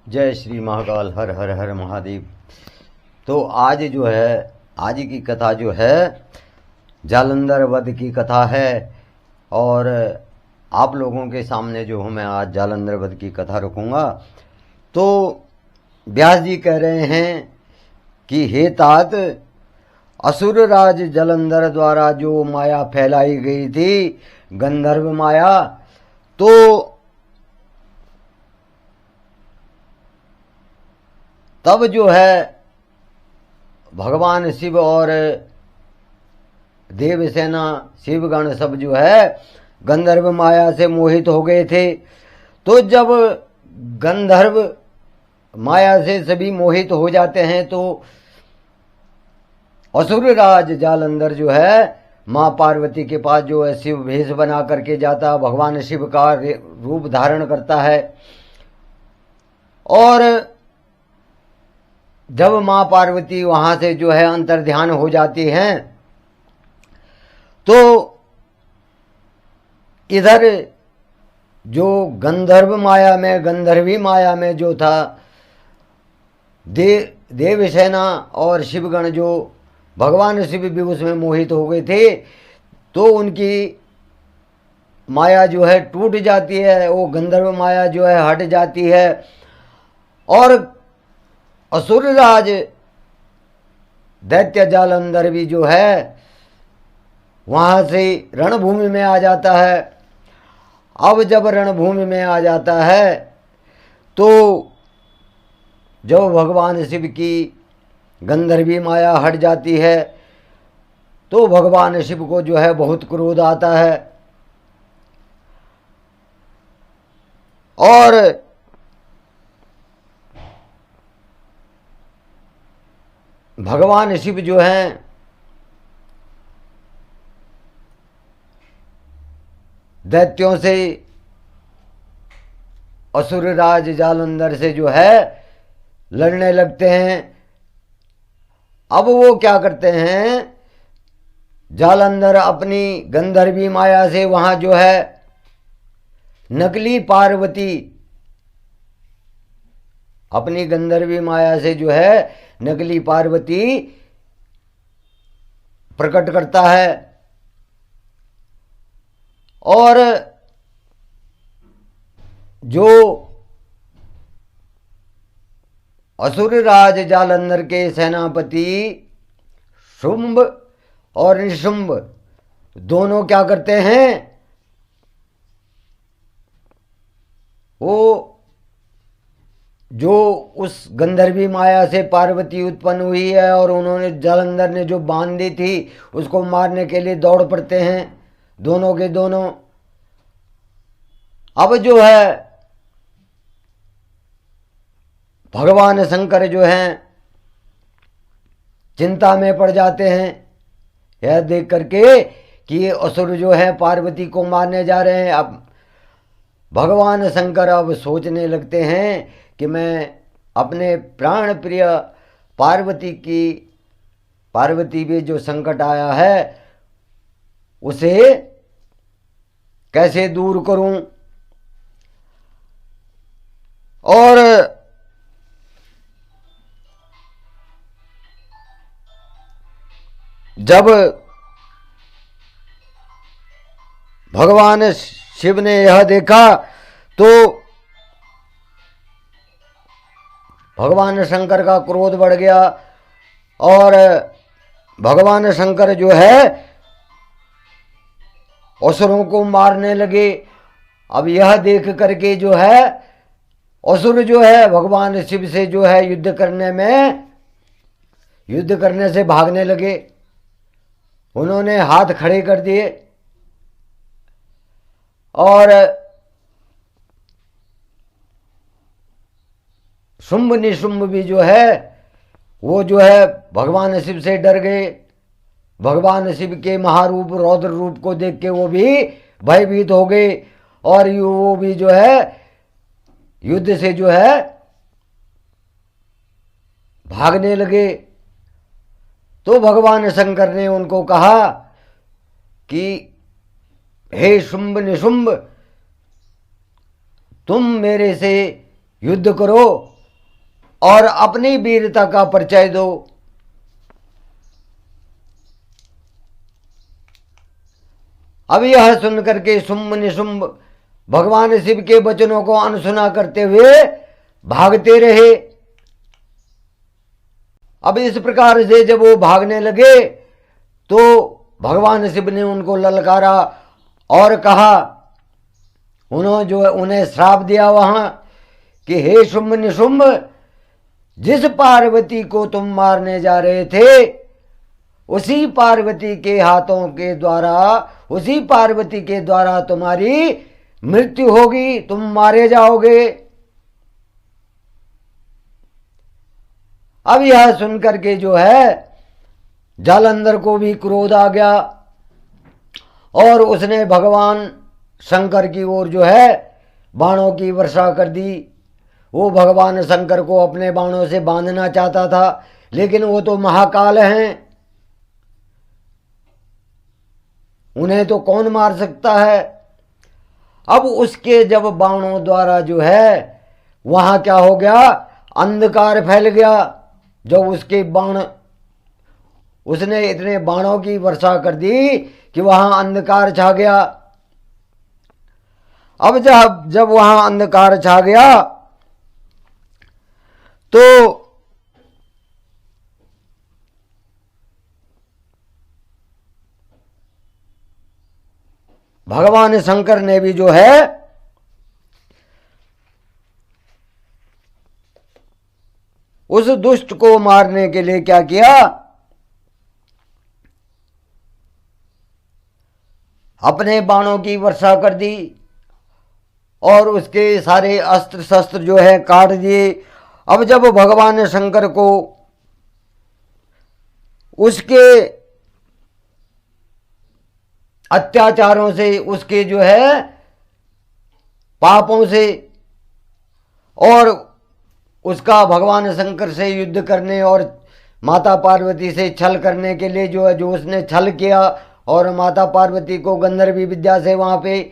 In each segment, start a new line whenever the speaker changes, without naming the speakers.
जय श्री महाकाल। हर हर हर महादेव। तो आज जो है, आज की कथा जो है जालंधर वध की कथा है। और आप लोगों के सामने जो हूँ मैं आज जालंधर वध की कथा रखूँगा। तो व्यास जी कह रहे हैं कि हे तात, असुर राज जालंधर द्वारा जो माया फैलाई गई थी, गंधर्व माया, तो तब जो है भगवान शिव और देवसेना शिवगण सब जो है गंधर्व माया से मोहित हो गए थे। तो जब गंधर्व माया से सभी मोहित हो जाते हैं तो असुर राज जालंधर जो है माँ पार्वती के पास जो है शिव भेष बना करके जाता, भगवान शिव का रूप धारण करता है। और जब माँ पार्वती वहां से जो है अंतर्ध्यान हो जाती हैं तो इधर जो गंधर्व माया में, गंधर्वी माया में जो था देवसेना और शिवगण जो भगवान शिव भी उसमें मोहित हो गए थे, तो उनकी माया जो है टूट जाती है, वो गंधर्व माया जो है हट जाती है। और असुरराज दैत्य जालंधर भी जो है वहां से रणभूमि में आ जाता है। अब जब रणभूमि में आ जाता है तो जब भगवान शिव की गंधर्वी माया हट जाती है तो भगवान शिव को जो है बहुत क्रोध आता है। और भगवान शिव जो हैं दैत्यों से, असुर राज जालंधर से जो है लड़ने लगते हैं। अब वो क्या करते हैं, जालंधर अपनी गंधर्वी माया से वहां जो है नकली पार्वती, अपनी गंधर्वी माया से जो है नकली पार्वती प्रकट करता है। और जो असुर राज जालंधर के सेनापति शुंभ और निशुंभ दोनों क्या करते हैं, वो जो उस गंधर्वी माया से पार्वती उत्पन्न हुई है और उन्होंने जालंधर ने जो बांध दी थी उसको मारने के लिए दौड़ पड़ते हैं दोनों के दोनों। अब जो है भगवान शंकर जो हैं चिंता में पड़ जाते हैं यह देख करके कि ये असुर जो है पार्वती को मारने जा रहे हैं। अब भगवान शंकर अब सोचने लगते हैं कि मैं अपने प्राण प्रिय पार्वती पे जो संकट आया है उसे कैसे दूर करूं। और जब भगवान शिव ने यह देखा तो भगवान शंकर का क्रोध बढ़ गया और भगवान शंकर जो है असुरों को मारने लगे। अब यह देख करके जो है असुर जो है भगवान शिव से जो है युद्ध करने से भागने लगे। उन्होंने हाथ खड़े कर दिए और शुंभ निशुंभ भी जो है वो जो है भगवान शिव से डर गए। भगवान शिव के महारूप रौद्र रूप को देख के वो भी भयभीत हो गए और वो भी जो है युद्ध से जो है भागने लगे। तो भगवान शंकर ने उनको कहा कि हे शुंभ निशुंभ, तुम मेरे से युद्ध करो और अपनी वीरता का परिचय दो। अब यह सुनकर के शुंभ निशुंभ भगवान शिव के वचनों को अनसुना करते हुए भागते रहे। अब इस प्रकार से जब वो भागने लगे तो भगवान शिव ने उनको ललकारा और कहा, उन्हें श्राप दिया वहां कि हे शुंभ निशुंभ, जिस पार्वती को तुम मारने जा रहे थे उसी पार्वती के हाथों के द्वारा, उसी पार्वती के द्वारा तुम्हारी मृत्यु होगी, तुम मारे जाओगे। अब यह सुनकर के जो है जालंधर को भी क्रोध आ गया और उसने भगवान शंकर की ओर जो है बाणों की वर्षा कर दी। वो भगवान शंकर को अपने बाणों से बांधना चाहता था, लेकिन वो तो महाकाल हैं, उन्हें तो कौन मार सकता है। अब उसके जब बाणों द्वारा जो है वहां क्या हो गया, अंधकार फैल गया। जब उसके बाण, उसने इतने बाणों की वर्षा कर दी कि वहां अंधकार छा गया। अब जब वहां अंधकार छा गया तो भगवान शंकर ने भी जो है उस दुष्ट को मारने के लिए क्या किया, अपने बाणों की वर्षा कर दी और उसके सारे अस्त्र शस्त्र जो है काट दिए। अब जब भगवान शंकर को उसके अत्याचारों से, उसके जो है पापों से और उसका भगवान शंकर से युद्ध करने और माता पार्वती से छल करने के लिए जो है, जो उसने छल किया और माता पार्वती को गंधर्वी विद्या से वहां पे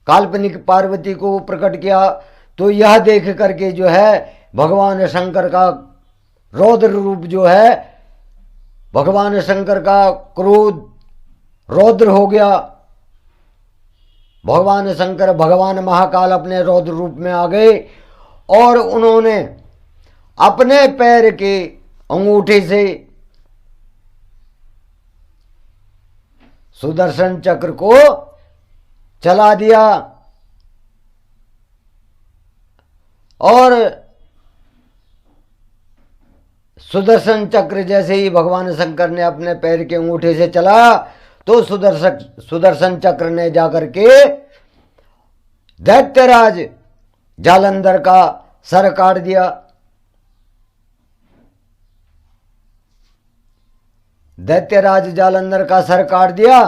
काल्पनिक पार्वती को प्रकट किया, तो यह देख करके जो है भगवान शंकर का रौद्र रूप जो है, भगवान शंकर का क्रोध रौद्र हो गया। भगवान शंकर, भगवान महाकाल अपने रौद्र रूप में आ गए और उन्होंने अपने पैर के अंगूठे से सुदर्शन चक्र को चला दिया और सुदर्शन चक्र जैसे ही भगवान शंकर ने अपने पैर के अंगूठे से चला तो सुदर्शन चक्र ने जाकर के दैत्यराज जालंधर का सर काट दिया। दैत्यराज जालंधर का सर काट दिया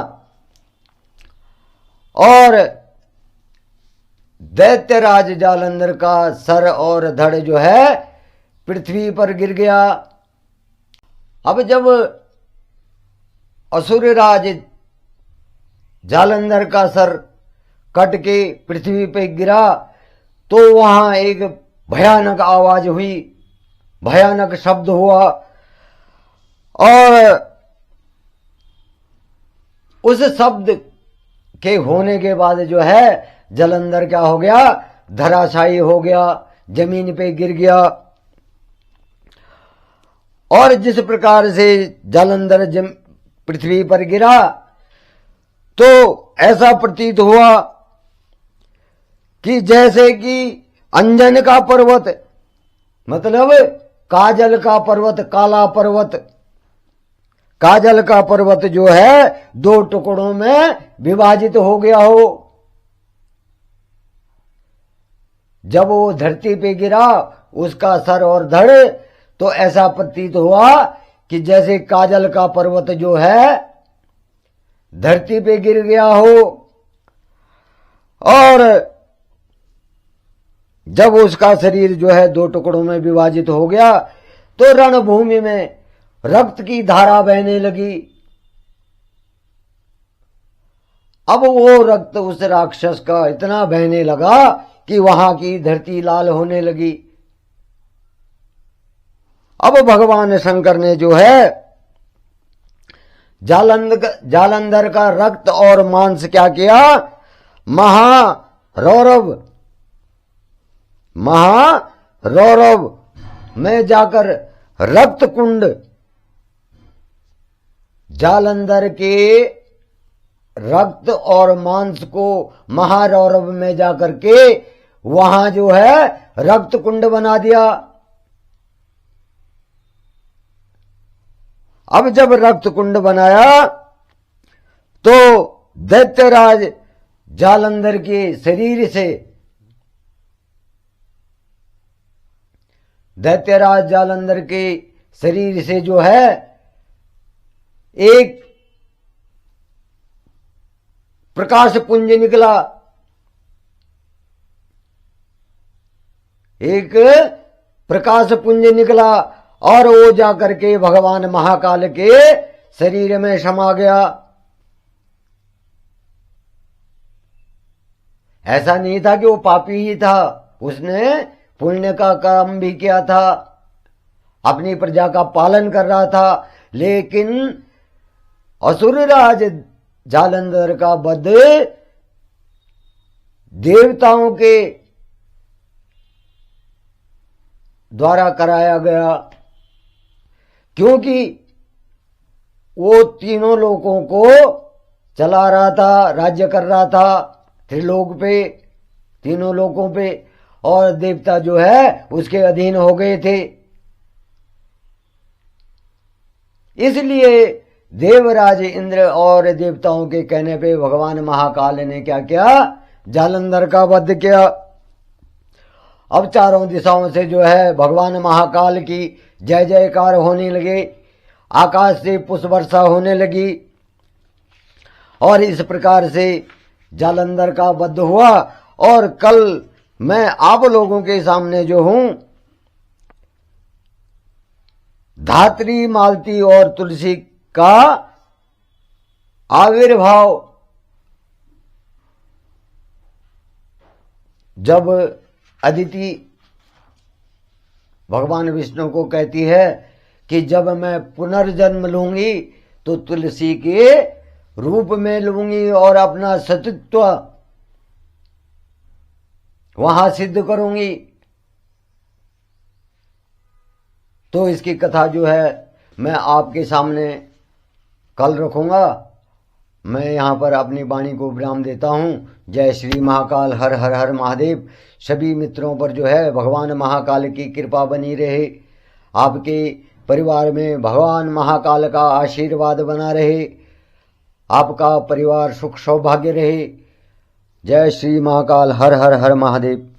और दैत्यराज जालंधर का सर और धड़ जो है पृथ्वी पर गिर गया। अब जब असुरराज जालंधर का सर कट के पृथ्वी पे गिरा तो वहां एक भयानक आवाज हुई, भयानक शब्द हुआ और उस शब्द के होने के बाद जो है जालंधर क्या हो गया, धराशायी हो गया, जमीन पे गिर गया। और जिस प्रकार से जालंधर पृथ्वी पर गिरा तो ऐसा प्रतीत हुआ कि जैसे कि अंजन का पर्वत, मतलब काजल का पर्वत, काला पर्वत, काजल का पर्वत जो है दो टुकड़ों में विभाजित हो गया हो। जब वो धरती पे गिरा उसका सर और धड़, तो ऐसा प्रतीत हुआ कि जैसे काजल का पर्वत जो है धरती पे गिर गया हो। और जब उसका शरीर जो है दो टुकड़ों में विभाजित हो गया तो रणभूमि में रक्त की धारा बहने लगी। अब वो रक्त उस राक्षस का इतना बहने लगा कि वहां की धरती लाल होने लगी। अब भगवान शंकर ने जो है जालंधर का रक्त और मांस क्या किया, महारौरव में जाकर रक्त कुंड, जालंधर के रक्त और मांस को महारौरव में जाकर के वहां जो है रक्त कुंड बना दिया। अब जब रक्त कुंड बनाया तो दैत्यराज जालंधर के शरीर से, दैत्यराज जालंधर के शरीर से जो है एक प्रकाश पुंज निकला, एक प्रकाश पुंज निकला और वो जाकर के भगवान महाकाल के शरीर में समा गया। ऐसा नहीं था कि वो पापी ही था, उसने पुण्य का काम भी किया था, अपनी प्रजा का पालन कर रहा था, लेकिन असुरराज जालंधर का वध देवताओं के द्वारा कराया गया, क्योंकि वो तीनों लोकों को चला रहा था, राज्य कर रहा था त्रिलोक पे, तीनों लोकों पे, और देवता जो है उसके अधीन हो गए थे। इसलिए देवराज इंद्र और देवताओं के कहने पे भगवान महाकाल ने क्या किया, जालंधर का वध किया। अब चारों दिशाओं से जो है भगवान महाकाल की जय जयकार होने लगे, आकाश से पुष्प वर्षा होने लगी, और इस प्रकार से जालंधर का वध हुआ। और कल मैं आप लोगों के सामने जो हूं, धात्री, मालती और तुलसी का आविर्भाव जब अदिति भगवान विष्णु को कहती है कि जब मैं पुनर्जन्म लूंगी तो तुलसी के रूप में लूंगी और अपना सतीत्व वहां सिद्ध करूंगी, तो इसकी कथा जो है मैं आपके सामने कल रखूंगा। मैं यहाँ पर अपनी वाणी को विराम देता हूँ। जय श्री महाकाल, हर हर हर महादेव। सभी मित्रों पर जो है भगवान महाकाल की कृपा बनी रहे, आपके परिवार में भगवान महाकाल का आशीर्वाद बना रहे, आपका परिवार सुख सौभाग्य रहे। जय श्री महाकाल, हर हर हर महादेव।